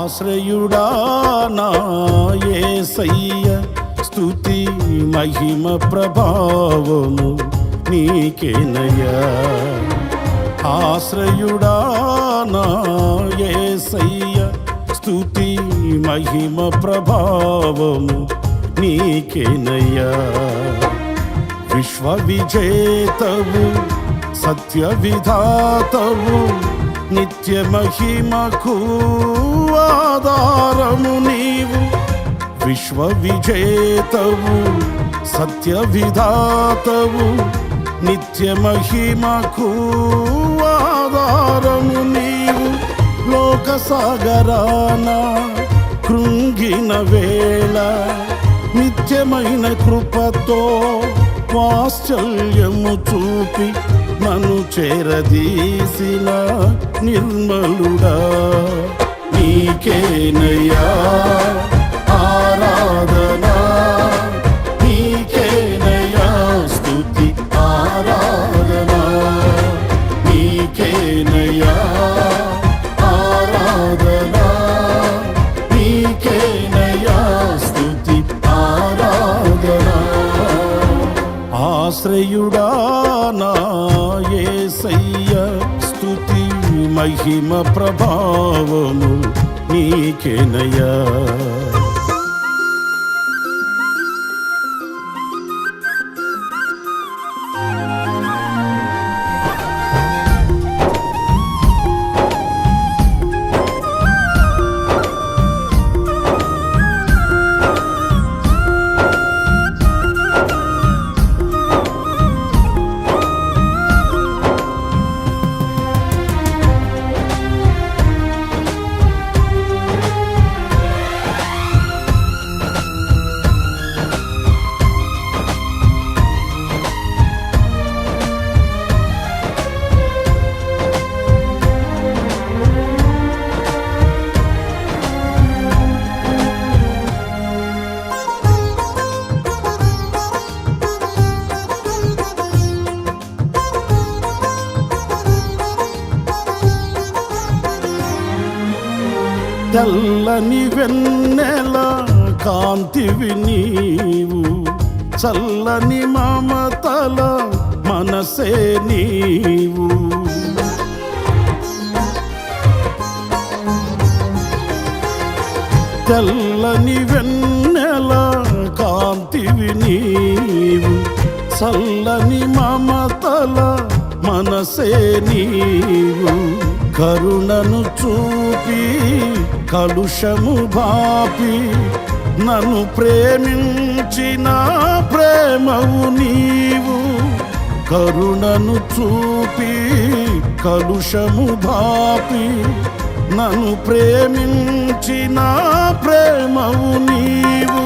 ఆశ్రయుడా నా యేసయ్య, స్తుతి మహిమ ప్రభావము నీకేనయ్యా. ఆశ్రయుడా నా యేసయ్య, స్తుతి మహిమ ప్రభావము నీకేనయ్యా. విశ్వ విజేతవు, సత్య విధాతవు, నిత్య మహిమకు ఆధారము నీవు. విశ్వ విజేతవు, సత్య విధాతవు, నిత్య మహిమకు ఆధారము నీవు. లోక సాగరాన కృంగిన వేళ నిత్యమైన కృపతో వాత్సల్యము చూపి నన్ను చేరదీసిన నిర్మలుడా నీకేనయ్యా ఆరాధనా, నీకేనయ్యా స్తుతి ఆరాధనా, నీకేనయ్యా ఆరాధనా, నీకేనయ్యా స్తుతి ఆరాధనా. ఆశ్రయుడా నా యేసయ్య, స్తుతి మహిమ ప్రభావము నీకేనయ్యా. తెల్లని వెన్నెల కాంతివి నీవు, చల్లని మమతల మనసే నీవు. తెల్లని వెన్నెల కాంతివి నీవు, చల్లని మమతల మనసే నీవు. కరుణను చూపి కలుషము బాపి నన్ను ప్రేమించిన ప్రేమవు నీవు. కరుణను చూపి కలుషము బాపి నన్ను ప్రేమించిన ప్రేమవు నీవు.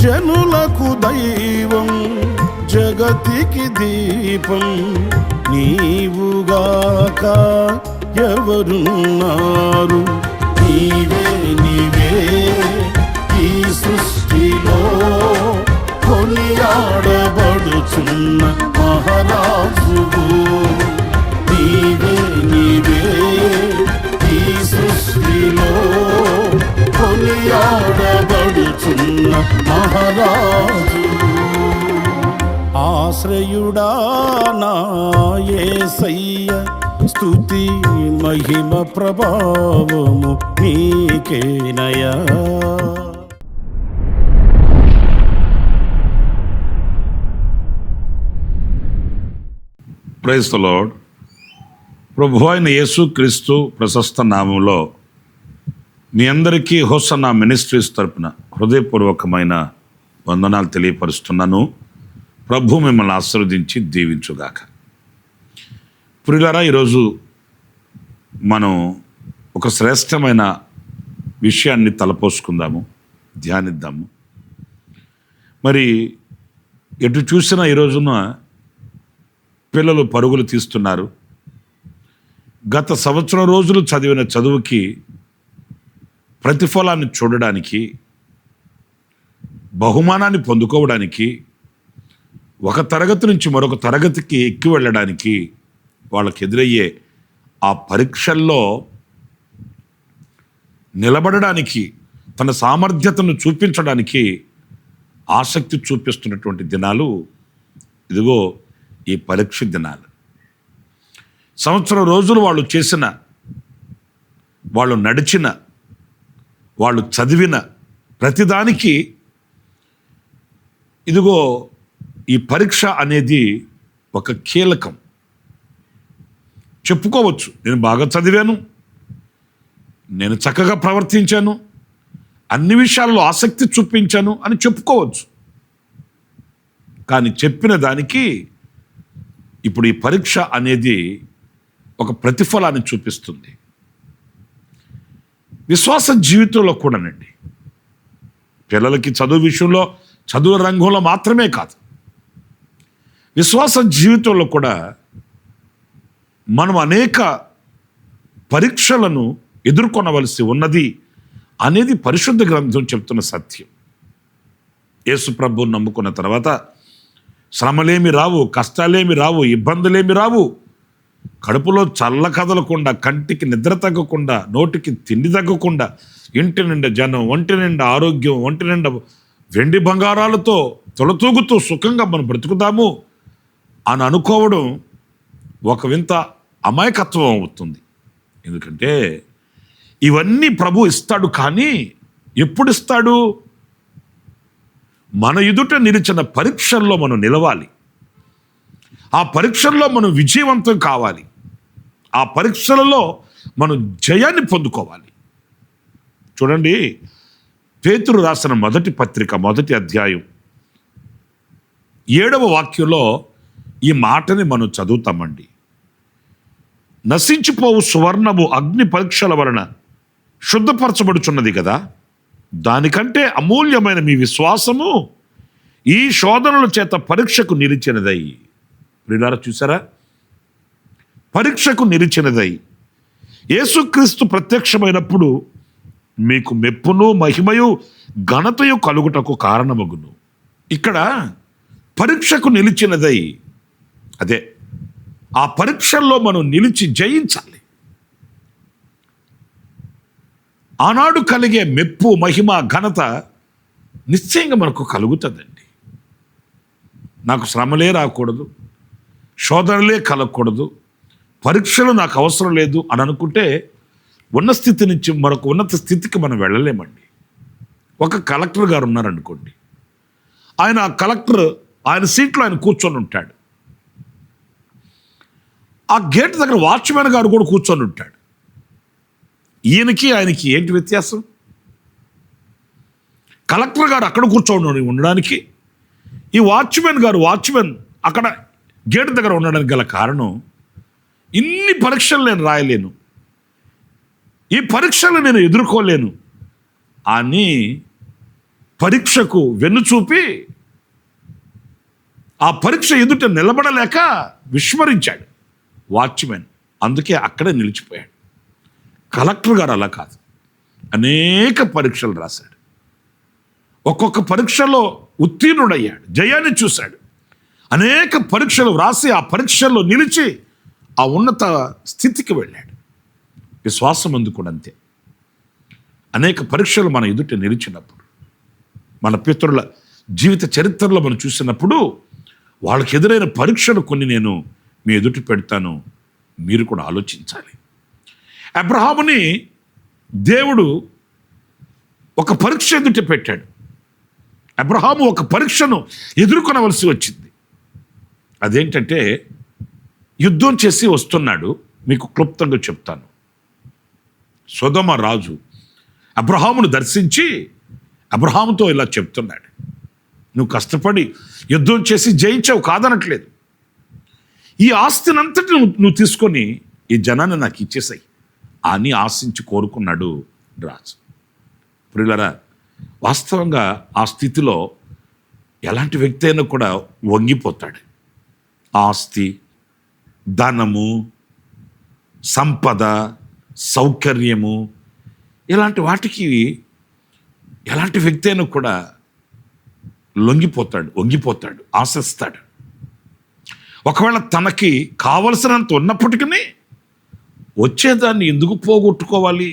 జనులకు దైవం, జగతికి దీపం నీవుగాక ఎవరున్నారు. నీవే నీవే ఈ సృష్టిలో కొనియాడబడుచున్న మహారాజువు. నీవే నీవే ఈ సృష్టిలో కొనియాడబడుచున్న మహారాజు. ఆశ్రయుడా నా యేసయ్య, స్తుతి మహిమ ప్రభావము నీకేనయ్యా. Praise the lord. ప్రభు అయిన యేసుక్రీస్తు ప్రశస్త నామంలో మీ అందరికీ హోసన్నా మినిస్ట్రీస్ తరపున హృదయపూర్వకమైన వందనాలు తెలియపరుస్తున్నాను. ప్రభు మిమ్మల్ని ఆశీర్వదించి దీవించుగాక. ప్రియులారా, ఈరోజు మనం ఒక శ్రేష్టమైన విషయాన్ని తలపోసుకుందాము, ధ్యానిద్దాము. మరి ఎటు చూసినా ఈ రోజున పిల్లలు పరుగులు తీస్తున్నారు. గత సంవత్సరం రోజులు చదివిన చదువుకి ప్రతిఫలాన్ని చూడడానికి, బహుమానాన్ని పొందుకోవడానికి, ఒక తరగతి నుంచి మరొక తరగతికి ఎక్కి వెళ్ళడానికి వాళ్ళకి ఎదురయ్యే ఆ పరీక్షల్లో నిలబడడానికి, తన సామర్థ్యతను చూపించడానికి ఆసక్తి చూపిస్తున్నటువంటి దినాలు ఇదిగో ఈ పరీక్ష దినాలు. సంవత్సరం రోజులు వాళ్ళు చేసిన, వాళ్ళు నడిచిన, వాళ్ళు చదివిన ప్రతిదానికి ఇదిగో ఈ పరీక్ష అనేది ఒక కీలకం. చెప్పుకోవచ్చు, నేను బాగా చదివాను, నేను చక్కగా ప్రవర్తించాను, అన్ని విషయాల్లో ఆసక్తి చూపించాను అని చెప్పుకోవచ్చు. కానీ చెప్పిన దానికి ఇప్పుడు ఈ పరీక్ష అనేది ఒక ప్రతిఫలాన్ని చూపిస్తుంది. విశ్వాస జీవితంలో కూడానండి, పిల్లలకి చదువు విషయంలో, చదువు రంగంలో మాత్రమే కాదు, విశ్వాస జీవితంలో కూడా మనం అనేక పరీక్షలను ఎదుర్కొనవలసి ఉన్నది అనేది పరిశుద్ధ గ్రంథం చెప్తున్న సత్యం. యేసు ప్రభువుని నమ్ముకున్న తర్వాత శ్రమలేమి రావు, కష్టాలేమి రావు, ఇబ్బందులేమి రావు. కడుపులో చల్ల కదలకుండా, కంటికి నిద్ర తగ్గకుండా, నోటికి తిండి తగ్గకుండా, ఇంటి నిండా జనం, ఒంటి నిండా ఆరోగ్యం, ఒంటి నిండా వెండి బంగారాలతో తొలతూగుతూ సుఖంగా మనం బ్రతుకుదాము అని అనుకోవడం ఒక వింత అమాయకత్వం అవుతుంది. ఎందుకంటే ఇవన్నీ ప్రభు ఇస్తాడు, కానీ ఎప్పుడు ఇస్తాడు? మన ఎదుట నిలిచిన పరీక్షల్లో మనం నిలవాలి, ఆ పరీక్షల్లో మనం విజయవంతం కావాలి, ఆ పరీక్షలలో మనం జయాన్ని పొందుకోవాలి. చూడండి, పేతురు రాసిన మొదటి పత్రిక 1వ అధ్యాయం 7వ వాక్యంలో ఈ మాటని మనం చదువుతామండి. నశించిపోవు సువర్ణము అగ్ని పరీక్షల వలన శుద్ధపరచబడుచున్నది కదా, దానికంటే అమూల్యమైన మీ విశ్వాసము ఈ శోధనల చేత పరీక్షకు నిలిచినదై. ప్రియులారా, చూసారా? పరీక్షకు నిలిచినదై యేసుక్రీస్తు ప్రత్యక్షమైనప్పుడు మీకు మెప్పును, మహిమయు, ఘనతయు కలుగుటకు కారణమగును. ఇక్కడ పరీక్షకు నిలిచినదై, అదే ఆ పరీక్షల్లో మనం నిలిచి జయించాలి. ఆనాడు కలిగే మెప్పు, మహిమ, ఘనత నిశ్చయంగా మనకు కలుగుతుందండి. నాకు శ్రమలే రాకూడదు, శోధనలే కలగకూడదు, పరీక్షలు నాకు అవసరం లేదు అని అనుకుంటే ఉన్న స్థితి నుంచి మరొక ఉన్నత స్థితికి మనం వెళ్ళలేమండి. ఒక కలెక్టర్ గారు ఉన్నారనుకోండి, ఆయన కలెక్టర్ ఆయన సీట్లో ఆయన కూర్చొని ఉంటాడు. ఆ గేట్ దగ్గర వాచ్మెన్ గారు కూడా కూర్చొని ఉంటాడు. ఈయనకి ఆయనకి ఏంటి వ్యత్యాసం? కలెక్టర్ గారు అక్కడ కూర్చొని ఉండడానికి, ఈ వాచ్మెన్ అక్కడ గేట్ దగ్గర ఉండడానికి గల కారణం, ఇన్ని పరీక్షలు నేను రాయలేను, ఈ పరీక్షలు నేను ఎదుర్కోలేను అని పరీక్షకు వెన్నుచూపి ఆ పరీక్ష ఎదుట నిలబడలేక విస్మరించాడు వాచ్మెన్. అందుకే అక్కడే నిలిచిపోయాడు. కలెక్టర్ గారు అలా కాదు, అనేక పరీక్షలు రాశాడు, ఒక్కొక్క పరీక్షలో ఉత్తీర్ణుడయ్యాడు, జయాన్ని చూశాడు. అనేక పరీక్షలు రాసి ఆ పరీక్షల్లో నిలిచి ఆ ఉన్నత స్థితికి వెళ్ళాడు. విశ్వాసం అందు కూడా అంతే. అనేక పరీక్షలు మన ఎదుట నిలిచినప్పుడు, మన పితరుల జీవిత చరిత్రలో మనం చూసినప్పుడు, వాళ్ళకి ఎదురైన పరీక్షలు కొన్ని నేను మీ ఎదుట పెడతాను, మీరు కూడా ఆలోచించాలి. అబ్రహాముని దేవుడు ఒక పరీక్ష ఎదుట పెట్టాడు. అబ్రహాము ఒక పరీక్షను ఎదుర్కొనవలసి వచ్చింది. అదేంటంటే, యుద్ధం చేసి వస్తున్నాడు. మీకు క్లుప్తంగా చెప్తాను. సొదొమ రాజు అబ్రహామును దర్శించి అబ్రహాముతో ఇలా చెప్తున్నాడు, నువ్వు కష్టపడి యుద్ధం చేసి జయించావు, కాదనట్లేదు, ఈ ఆస్తినంతటి నువ్వు తీసుకొని ఈ జనాన్ని నాకు ఇచ్చేసాయి అని ఆశించి కోరుకున్నాడు రాజు. ప్రియులారా, వాస్తవంగా ఆ స్థితిలో ఎలాంటి వ్యక్తి అయినా కూడా వంగిపోతాడు. ఆస్తి, ధనము, సంపద, సౌకర్యము, ఇలాంటి వాటికి ఎలాంటి వ్యక్తి అయినా కూడా వంగిపోతాడు, ఆశిస్తాడు. ఒకవేళ తనకి కావలసినంత ఉన్నప్పటికీ వచ్చేదాన్ని ఎందుకు పోగొట్టుకోవాలి,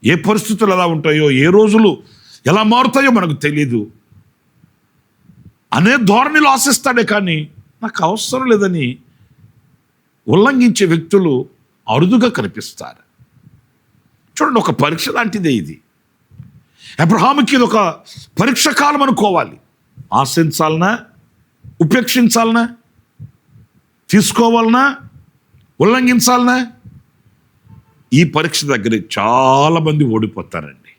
ఏ పరిస్థితులు ఎలా ఉంటాయో, ఏ రోజులు ఎలా మారుతాయో మనకు తెలియదు అనే ధోరణిలో ఆశిస్తాడే కానీ నాకు అవసరం లేదని ఉల్లంఘించే వ్యక్తులు అరుదుగా కనిపిస్తారు. చూడండి, ఒక పరీక్ష లాంటిదే ఇది. అబ్రహాముకి ఇది ఒక పరీక్ష కాలం అనుకోవాలి. ఆశించాలనా, ఉపేక్షించాలనా, తీసుకోవాలనా, ఉల్లంఘించాలనా? ఈ పరీక్ష దగ్గర చాలామంది ఓడిపోతారండి.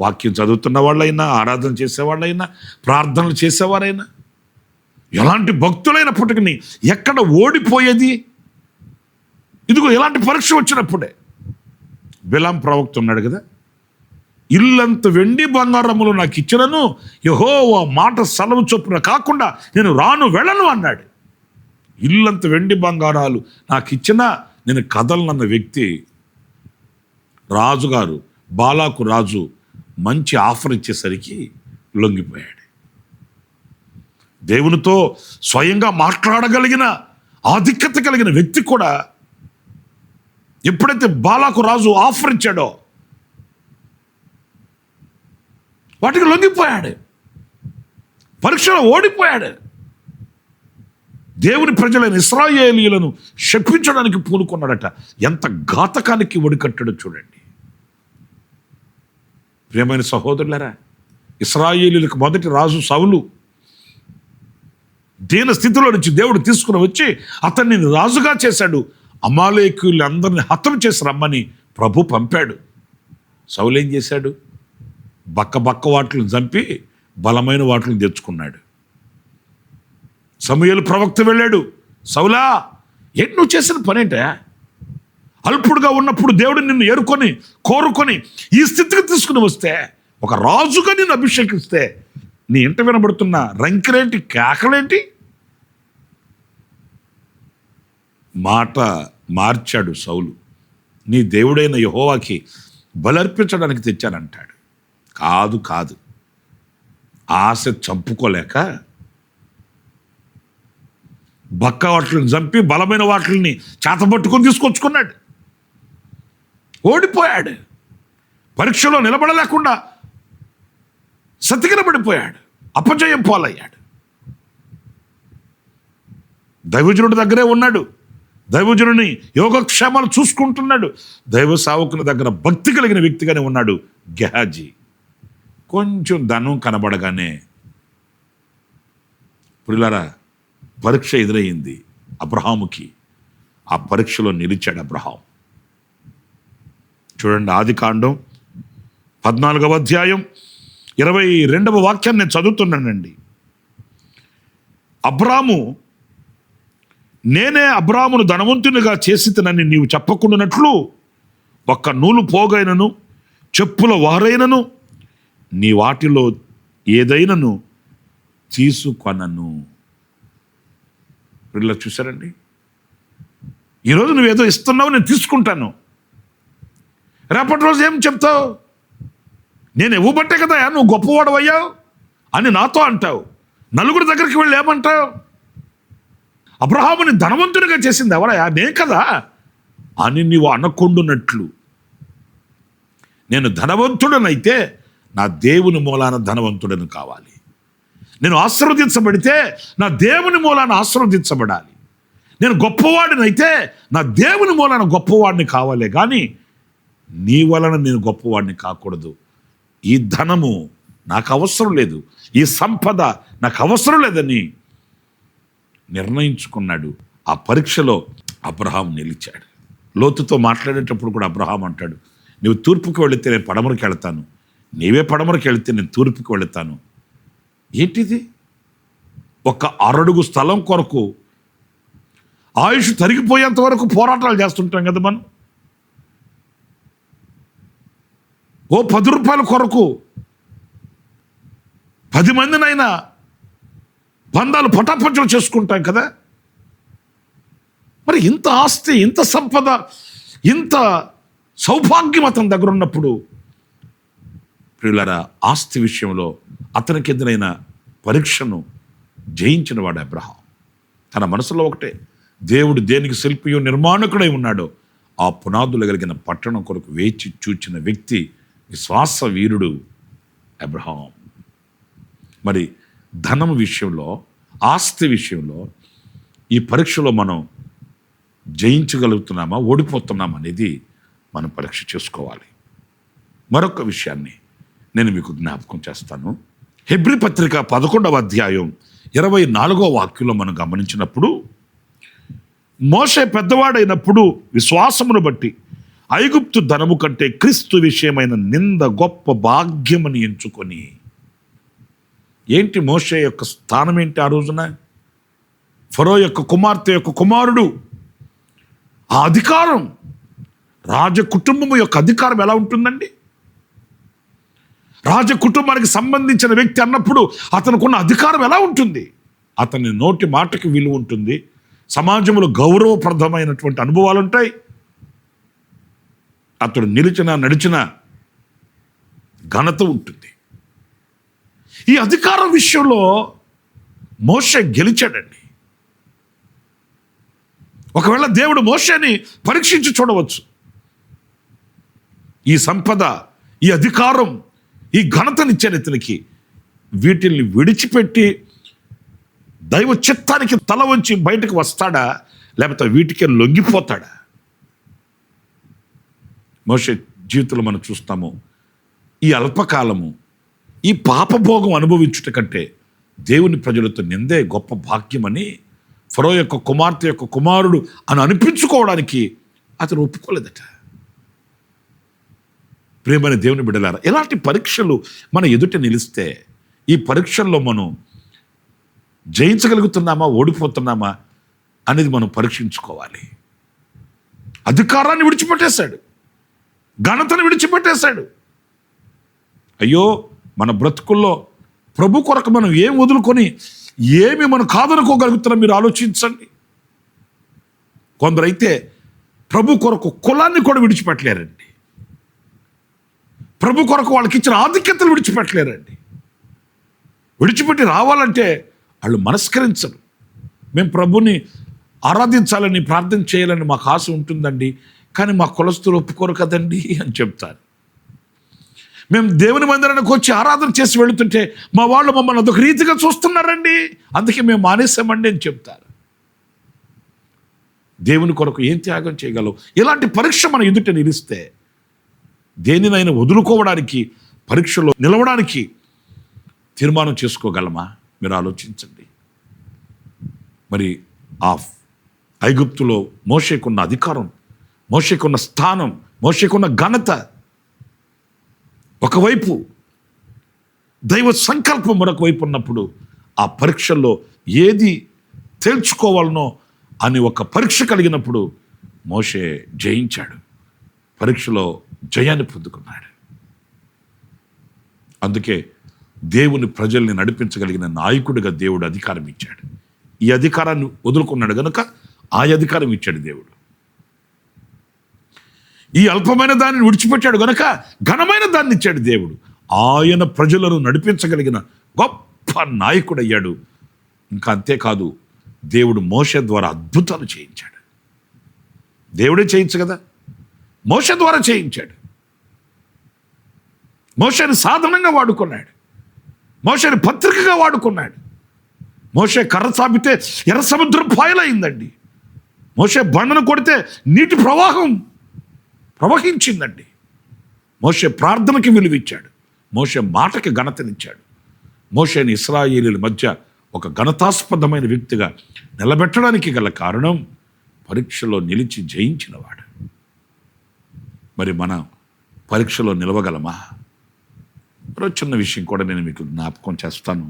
వాక్యం చదువుతున్న వాళ్ళైనా, ఆరాధన చేసేవాళ్ళైనా, ప్రార్థనలు చేసేవారైనా, ఎలాంటి భక్తులైనప్పటికీ ఎక్కడ ఓడిపోయేది? ఇదిగో ఇలాంటి పరీక్ష వచ్చినప్పుడే. బిలాం ప్రవక్త ఉన్నాడు కదా, ఇల్లంత వెండి బంగారములు నాకు ఇచ్చినను యెహోవా మాట సెలవు చొప్పున కాకుండా నేను రాను వెళ్ళను అన్నాడు. ఇల్లంత వెండి బంగారాలు నాకు ఇచ్చినా నేను కదలనన్న వ్యక్తి రాజుగారు, బాలాకు రాజు మంచి ఆఫర్ ఇచ్చేసరికి లొంగిపోయాడు. దేవునితో స్వయంగా మాట్లాడగలిగిన ఆధిక్యత కలిగిన వ్యక్తి కూడా ఎప్పుడైతే బాలాకు రాజు ఆఫర్ ఇచ్చాడో వాటికి లొంగిపోయాడు, పరీక్షలో ఓడిపోయాడు. దేవుని ప్రజలైన ఇశ్రాయేలీయులను శపించడానికి పూనుకున్నాడట. ఎంత ఘాతకానికి ఒడికట్టాడో చూడండి. ప్రియమైన సహోదరులారా, ఇశ్రాయేలీయులకు మొదటి రాజు సౌలు దీన స్థితిలో నుంచి దేవుడు తీసుకుని వచ్చి అతన్ని రాజుగా చేశాడు. అమాలేకీయులందరినీ హతం చేసి రమ్మని ప్రభు పంపాడు. సౌలు ఏం చేశాడు? బక్క వాటిని చంపి బలమైన వాటిని తెచ్చుకున్నాడు. సమూయేలు ప్రవక్త వెళ్ళాడు, సౌలా ఏంటి నువ్వు చేసిన పనేంటే? అల్పుడుగా ఉన్నప్పుడు దేవుడు నిన్ను ఏరుకొని కోరుకొని ఈ స్థితికి తీసుకుని వస్తే, ఒక రాజుగా నిన్ను అభిషేకిస్తే నీ ఇంట వినబడుతున్న రంకిరేంటి, కేకలేంటి? మాట మార్చాడు సౌలు. నీ దేవుడైన యెహోవాకి బలర్పించడానికి తెచ్చానంటాడు. కాదు, ఆశ చంపుకోలేక బక్క వాటిని చంపి బలమైన వాటిని చేతబట్టుకొని తీసుకొచ్చుకున్నాడు. ఓడిపోయాడు. పరీక్షలో నిలబడలేకుండా సతికిలబడిపోయాడు, అపజయం పాలయ్యాడు. దైవజనుడి దగ్గరే ఉన్నాడు, దైవజనుని యోగక్షేమాలు చూసుకుంటున్నాడు. దైవ సేవకుని దగ్గర భక్తి కలిగిన వ్యక్తిగానే ఉన్నాడు గెహాజీ. కొంచెం ధనం కనబడగానే పురిలారా పరీక్ష ఎదురయ్యింది అబ్రహాముకి. ఆ పరీక్షలో నిలిచాడు అబ్రహాం. చూడండి, ఆదికాండం 14వ అధ్యాయం 22వ వాక్యాన్ని నేను చదువుతున్నానండి. అబ్రాము, నేనే అబ్రామును ధనవంతునిగా చేసితనని నీవు చెప్పకుండానట్లు ఒక్క నూలు పోగైనను చెప్పుల వారైనను నీ వాటిలో ఏదైనను తీసుకొనను. ఇలా చూసారండి, ఈరోజు నువ్వేదో ఇస్తున్నావు, నేను తీసుకుంటాను. రేపటి రోజు ఏం చెప్తావు? నేను ఇవ్వబట్టే కదా నువ్వు గొప్పవాడవయ్యావు అని నాతో అంటావు. నలుగురి దగ్గరికి వెళ్ళి ఏమంటావు? అబ్రహాముని ధనవంతునిగా చేసింది ఎవరయ్యా? నే కదా అని నీవు అనకుండునట్లు, నేను ధనవంతుడనైతే నా దేవుని మూలాన ధనవంతుడని కావాలి. నేను ఆశీర్వదించబడితే నా దేవుని మూలాన ఆశీర్వదించబడాలి. నేను గొప్పవాడినైతే నా దేవుని మూలాన గొప్పవాడిని కావాలి, కానీ నీ వలన నేను గొప్పవాడిని కాకూడదు. ఈ ధనము నాకు అవసరం లేదు, ఈ సంపద నాకు అవసరం లేదని నిర్ణయించుకున్నాడు. ఆ పరీక్షలో అబ్రహాం నిలిచాడు. లోతుతో మాట్లాడేటప్పుడు కూడా అబ్రహాం అంటాడు, నువ్వు తూర్పుకి వెళితే నేను పడమరకు వెళతాను, నీవే పడమరకు వెళితే నేను తూర్పుకి వెళతాను. ఏంటిది? ఒక అరడుగు స్థలం కొరకు ఆయుష్ తరిగిపోయేంత వరకు పోరాటాలు చేస్తుంటాం కదా మనం. ఓ 10 రూపాయల కొరకు 10 మందినైనా బంధాలు పటాపంచలు చేసుకుంటాం కదా. మరి ఇంత ఆస్తి, ఇంత సంపద, ఇంత సౌభాగ్యం అతని దగ్గర ఉన్నప్పుడు ప్రియులారా, ఆస్తి విషయంలో అతనికి ఎదురైన పరీక్షను జయించిన వాడు అబ్రహాం. తన మనసులో ఒకటే, దేవుడు దేనికి శిల్పియో నిర్మాణకుడై ఉన్నాడో ఆ పునాదులు కలిగిన పట్టణం కొరకు వేచి చూచిన వ్యక్తి, విశ్వాస వీరుడు అబ్రహాం. మరి ధనం విషయంలో, ఆస్తి విషయంలో ఈ పరీక్షలో మనం జయించగలుగుతున్నామా, ఓడిపోతున్నామా అనేది మనం పరీక్ష చేసుకోవాలి. మరొక విషయాన్ని నేను మీకు జ్ఞాపకం చేస్తాను. హెబ్రీ పత్రిక 11వ అధ్యాయం 24వ వాక్యంలో మనం గమనించినప్పుడు, మోషే పెద్దవాడైనప్పుడు విశ్వాసమును బట్టి ఐగుప్తు ధనము కంటే క్రీస్తు విషయమైన నింద గొప్ప భాగ్యమని ఎంచుకొని. ఏంటి మోషే యొక్క స్థానం ఏంటి ఆ రోజున? ఫరో యొక్క కుమార్తె యొక్క కుమారుడు. ఆ అధికారం, రాజకుటుంబం యొక్క అధికారం ఎలా ఉంటుందండి? రాజకుటుంబానికి సంబంధించిన వ్యక్తి అన్నప్పుడు అతనుకున్న అధికారం ఎలా ఉంటుంది? అతని నోటి మాటకి విలువ ఉంటుంది, సమాజంలో గౌరవప్రదమైనటువంటి అనుభవాలు ఉంటాయి, అతడు నిలిచిన నడిచిన ఘనత ఉంటుంది. ఈ అధికారం విషయంలో మోషే గెలిచాడండి. ఒకవేళ దేవుడు మోషేని పరీక్షించి చూడవచ్చు. ఈ సంపద, ఈ అధికారం, ఈ ఘనతనిచ్చాను ఇతనికి, వీటిల్ని విడిచిపెట్టి దైవ చిత్తానికి తల వంచి బయటకు వస్తాడా, లేకపోతే వీటికే లొంగిపోతాడా? మోషే జీవితంలో మనం చూస్తాము, ఈ అల్పకాలము, ఈ పాపభోగం అనుభవించుట కంటే దేవుని ప్రజలతో నిందే గొప్ప భాగ్యమని ఫరో యొక్క కుమార్తె యొక్క కుమారుడు అని అనిపించుకోవడానికి అతను ఒప్పుకోలేదట. ప్రియమైన దేవుని బిడ్డలారా, ఇలాంటి పరీక్షలు మన ఎదుట నిలిస్తే ఈ పరీక్షల్లో మనం జయించగలుగుతున్నామా, ఓడిపోతున్నామా అనేది మనం పరీక్షించుకోవాలి. అధికారాన్ని విడిచిపెట్టేశాడు, ఘనతను విడిచిపెట్టేశాడు. అయ్యో, మన బ్రతుకుల్లో ప్రభు కొరకు మనం ఏం వదులుకొని ఏమి మనం కాదనుకోగలుగుతున్నాం మీరు ఆలోచించండి. కొందరైతే ప్రభు కొరకు కులాన్ని కూడా విడిచిపెట్టలేరండి. ప్రభు కొరకు వాళ్ళకి ఇచ్చిన ఆధిక్యతలు విడిచిపెట్టలేరండి. విడిచిపెట్టి రావాలంటే వాళ్ళు మనస్కరించరు. మేము ప్రభుని ఆరాధించాలని, ప్రార్థన చేయాలని మాకు ఆశ ఉంటుందండి, కానీ మా కులస్తులు ఒప్పుకోరు కదండి అని చెప్తారు. మేము దేవుని మందిరానికి వచ్చి ఆరాధన చేసి వెళుతుంటే మా వాళ్ళు మమ్మల్ని అదొక రీతిగా చూస్తున్నారండి, అందుకే మేము మానేసామండి అని చెప్తారు. దేవుని కొరకు ఏం త్యాగం చేయగలవు? ఇలాంటి పరీక్ష మన ఎదుట నిలిస్తే దేనినైనా వదులుకోవడానికి, పరీక్షలో నిలవడానికి తీర్మానం చేసుకోగలమా? మీరు ఆలోచించండి. మరి ఆ ఐగుప్తులో మోషేకున్న అధికారం, మోషేకున్న స్థానం, మోషేకున్న ఘనత ఒకవైపు, దైవ సంకల్పం మరొక వైపు ఉన్నప్పుడు ఆ పరీక్షల్లో ఏది తేల్చుకోవాలనో అని ఒక పరీక్ష కలిగినప్పుడు మోషే జయించాడు, పరీక్షలో జయాన్ని పొందుకున్నాడు. అందుకే దేవుని ప్రజల్ని నడిపించగలిగిన నాయకుడిగా దేవుడు అధికారం ఇచ్చాడు. ఈ అధికారాన్ని వదులుకున్నాడు కనుక ఆ అధికారం ఇచ్చాడు దేవుడు. ఈ అల్పమైన దాన్ని విడిచిపెట్టాడు కనుక ఘనమైన దాన్ని ఇచ్చాడు దేవుడు. ఆయన ప్రజలను నడిపించగలిగిన గొప్ప నాయకుడు అయ్యాడు. ఇంకా అంతేకాదు, దేవుడు మోషే ద్వారా అద్భుతాలు చేయించాడు. దేవుడే చేయించు కదా, మోషే ద్వారా చేయించాడు. మోషేని సాధనంగా వాడుకున్నాడు, మోషేని పత్రికగా వాడుకున్నాడు. మోషే కర్ర చాపితే ఎర్ర సముద్రం పాయలైందండి. మోషే బండను కొడితే నీటి ప్రవాహం ప్రవహించిందండి. మోషే ప్రార్థనకి విలువిచ్చాడు, మోషే మాటకి ఘనతనిచ్చాడు. మోషేని ఇశ్రాయేలీల మధ్య ఒక ఘనతాస్పదమైన వ్యక్తిగా నిలబెట్టడానికి గల కారణం పరీక్షలో నిలిచి జయించినవాడు. మరి మనం పరీక్షలో నిలవగలమా? మరో చిన్న విషయం కూడా నేను మీకు జ్ఞాపకం చేస్తాను.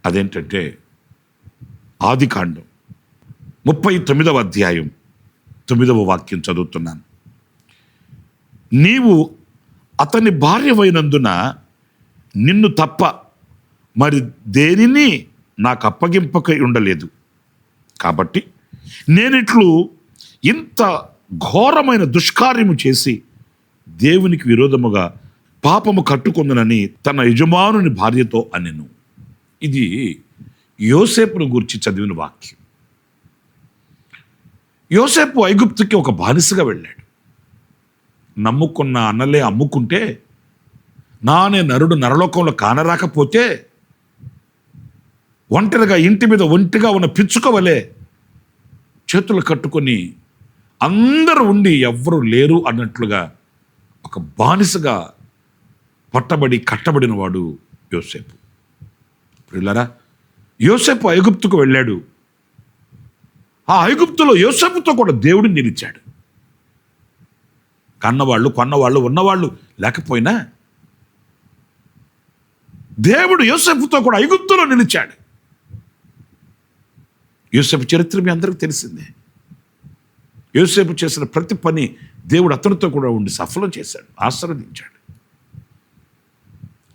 అదేంటంటే ఆదికాండం 39వ అధ్యాయం 9వ వాక్యం చదువుతున్నాను. నీవు అతని భార్యవైనందున నిన్ను తప్ప మరి దేనిని నాకు అప్పగింపక ఉండలేదు. కాబట్టి నేనిట్లు ఇంత ఘోరమైన దుష్కార్యము చేసి దేవునికి విరోధముగా పాపము కట్టుకుందనని తన యజమానుని భార్యతో అనెను. ఇది యోసేపును గురించి చదివిన వాక్యం. యోసేపు ఐగుప్తుకి ఒక బానిసగా వెళ్ళాడు. నమ్ముకున్న అన్నలే అమ్ముకుంటే, నానే నరుడు నరలోకంలో కానరాకపోతే, ఒంటరిగా ఇంటి మీద ఒంటిగా ఉన్న పిచ్చుకవలే చేతులు కట్టుకొని అందరూ ఉండి ఎవ్వరూ లేరు అన్నట్లుగా ఒక బానిసగా పట్టబడి కట్టబడిన వాడు యోసేపు. ప్రియులారా, యోసేపు ఐగుప్తుకు వెళ్ళాడు. ఆ ఐగుప్తులో యోసేపుతో కూడా దేవుడు నిలిచాడు. కన్నవాళ్ళు, కొన్నవాళ్ళు, ఉన్నవాళ్ళు లేకపోయినా దేవుడు యోసేపుతో కూడా ఐగుప్తులో నిలిచాడు. యోసేపు చరిత్ర మీ అందరికీ తెలిసిందే. యోసేపు చేసిన ప్రతి పని దేవుడు అతనితో కూడా ఉండి సఫలం చేశాడు, ఆశీర్వదించాడు.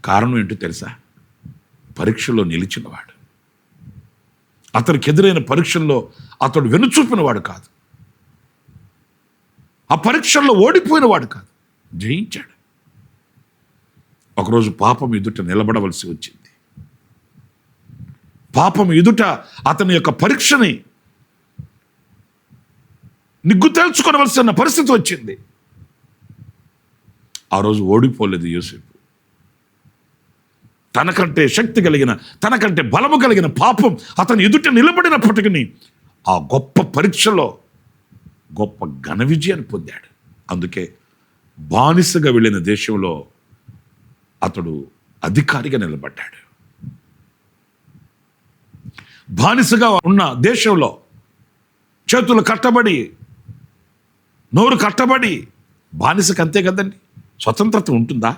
కారణం ఏంటో తెలుసా? పరీక్షలో నిలిచినవాడు. అతనికి ఎదురైన పరీక్షల్లో అతడు వెనుచూపినవాడు కాదు, ఆ పరీక్షల్లో ఓడిపోయినవాడు కాదు, జయించాడు. ఒకరోజు పాపం ఎదుట నిలబడవలసి వచ్చింది. పాపం ఎదుట అతని యొక్క పరీక్షని నిగ్గు తేల్చుకోవలసిన పరిస్థితి వచ్చింది. ఆ రోజు ఓడిపోలేదు యోసేపు. తనకంటే శక్తి కలిగిన, తనకంటే బలము కలిగిన పాపం అతని ఎదుట నిలబడినప్పటికీ ఆ గొప్ప పరీక్షలో గొప్ప ఘన విజయాన్ని పొందాడు. అందుకే బానిసగా వెళ్ళిన దేశంలో అతడు అధికారిగా నిలబడ్డాడు. బానిసగా ఉన్న దేశంలో చేతులు కట్టబడి, నోరు కట్టబడి, బానిసకు అంతే కదండి. స్వతంత్రత ఉంటుందా?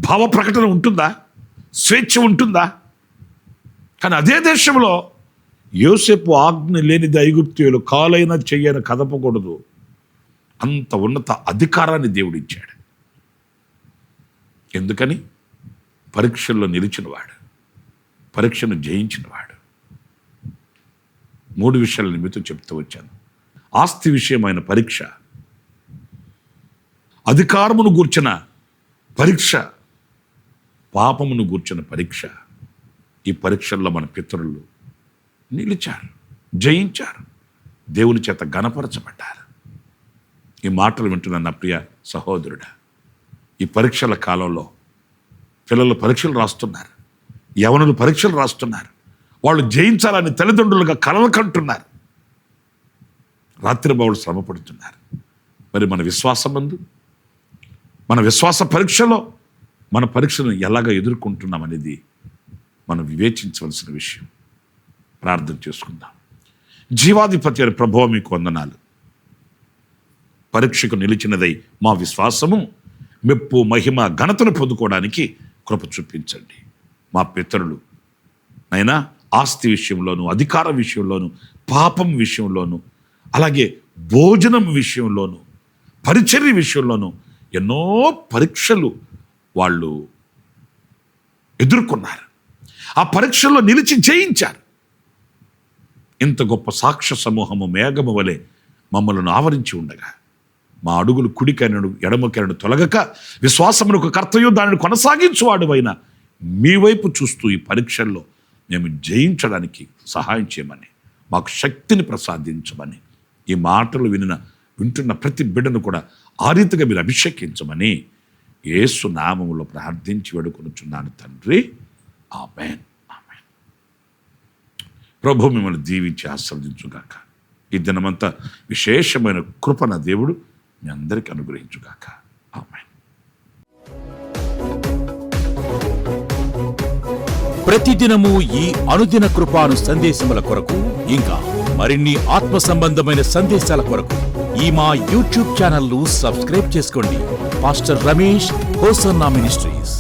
భావ ప్రకటన ఉంటుందా? స్వేచ్ఛ ఉంటుందా? కానీ అదే దేశంలో యోసేపు ఆజ్ఞ లేనిది ఐగుప్తీయులు కాలైనా చెయ్యని కదపకూడదు, అంత ఉన్నత అధికారాన్ని దేవుడు ఇచ్చాడు. ఎందుకని? పరీక్షల్లో నిలిచినవాడు, పరీక్షను జయించినవాడు. 3 విషయాలను మీతో చెప్తూ వచ్చాను. ఆస్తి విషయమైన పరీక్ష, అధికారమును గూర్చిన పరీక్ష, పాపమును గూర్చిన పరీక్ష. ఈ పరీక్షల్లో మన పితరులు నిలిచారు, జయించారు, దేవుని చేత ఘనపరచబడ్డారు. ఈ మాటలు వింటున్న నా ప్రియ సహోదరుడా, ఈ పరీక్షల కాలంలో పిల్లలు పరీక్షలు రాస్తున్నారు, యవనులు పరీక్షలు రాస్తున్నారు. వాళ్ళు జయించాలని తల్లిదండ్రులుగా కలలు కంటున్నారు, రాత్రిబౌళ్ళు శ్రమ పడుతున్నారు. మరి మన విశ్వాసమందు, మన విశ్వాస పరీక్షలో మన పరీక్షను ఎలాగ ఎదుర్కొంటున్నామనేది మనం వివేచించవలసిన విషయం. ప్రార్థన చేసుకుందాం. జీవాధిపతి అని ప్రభువా మీకు వందనాలు. పరీక్షకు నిలిచినదై మా విశ్వాసము మెప్పు, మహిమ, ఘనతను పొందుకోవడానికి కృప చూపించండి. మా పితరులు అయినా ఆస్తి విషయంలోను, అధికార విషయంలోను, పాపం విషయంలోను, అలాగే భోజనం విషయంలోను, పరిచర్య విషయంలోను ఎన్నో పరీక్షలు వాళ్ళు ఎదుర్కొన్నారు. ఆ పరీక్షల్లో నిలిచి జయించారు. ఇంత గొప్ప సాక్ష్య సమూహము మేఘము వలె మమ్మల్ని ఆవరించి ఉండగా, మా అడుగులు కుడికైనను ఎడమకైనను తొలగక విశ్వాసమునకు కర్తయు దానిని కొనసాగించువాడువైన మీ వైపు చూస్తూ ఈ పరీక్షల్లో మేము జయించడానికి సహాయం చేయమని, మాకు శక్తిని ప్రసాదించమని, ఈ మాటలు వింటున్న ప్రతి బిడ్డను కూడా ఆ రీతిగా మీరు అభిషేకించమని యేసు నామములో ప్రార్థించి వేడుకొనుచున్నాను తండ్రి. ఆమేన్, ఆమేన్. ప్రభు మిమ్మల్ని దీవించి ఆశీర్వదించుగాక. ఈ దినమంతా విశేషమైన కృపణ దేవుడు మీ అందరికీ అనుగ్రహించుగాక. ఆమేన్. ప్రతిదినము ఈ అనుదిన కృపాను సందేశముల కొరకు, ఇంకా మరిన్ని ఆత్మ సంబంధమైన సందేశాల కొరకు ఈ మా యూట్యూబ్ ఛానల్ ను సబ్స్క్రైబ్ చేసుకోండి. Pastor Ramesh hosanna ministries.